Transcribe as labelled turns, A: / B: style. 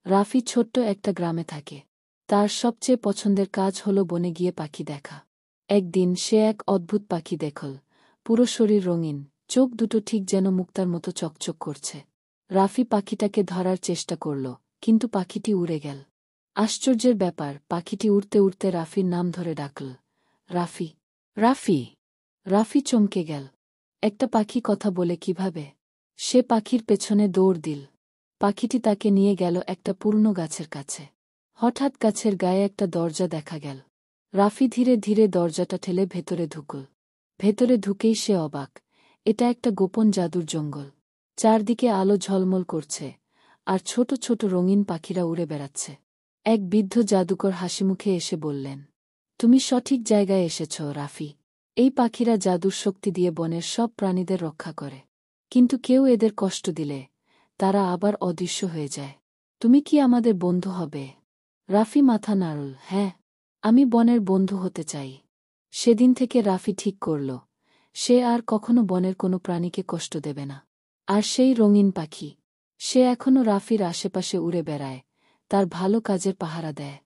A: রাফি ছোট্ট একটা গ্রামে থাকে। তার সবচেয়ে পছন্দের কাজ হল বনে গিয়ে পাখি দেখা। একদিন সে এক অদ্ভুত পাখি দেখল, পুরো শরীর রঙিন, চোখ দুটো ঠিক যেন মুক্তার মতো চকচক করছে। রাফি পাখিটাকে ধরার চেষ্টা করল, কিন্তু পাখিটি উড়ে গেল। আশ্চর্যের ব্যাপার, পাখিটি উড়তে উড়তে রাফির নাম ধরে ডাকল, রাফি, রাফি। রাফি চমকে গেল। একটা পাখি কথা বলে কিভাবে? সে পাখির পেছনে দৌড় দিল। পাখিটি তাকে নিয়ে গেল একটা পুরনো গাছের কাছে। হঠাৎ গাছের গায়ে একটা দরজা দেখা গেল। রাফি ধীরে ধীরে দরজাটা ঠেলে ভেতরে ঢুকল। ভেতরে ঢুকেই সে অবাক, এটা একটা গোপন জাদুর জঙ্গল। চারদিকে আলো ঝলমল করছে, আর ছোট ছোট রঙিন পাখিরা উড়ে বেড়াচ্ছে। এক বৃদ্ধ জাদুকর হাসিমুখে এসে বললেন, তুমি সঠিক জায়গায় এসেছ রাফি। এই পাখিরা জাদুর শক্তি দিয়ে বনের সব প্রাণীদের রক্ষা করে। কিন্তু কেউ এদের কষ্ট দিলে তারা আবার অদৃশ্য হয়ে যায়। তুমি কি আমাদের বন্ধু হবে? রাফি মাথা নাড়ল, হ্যাঁ, আমি বনের বন্ধু হতে চাই। সেদিন থেকে রাফি ঠিক করল, সে আর কখনো বনের কোনো প্রাণীকে কষ্ট দেবে না। আর সেই রঙিন পাখি, সে এখনও রাফির আশেপাশে উড়ে বেড়ায়, তার ভালো কাজের পাহারা দেয়।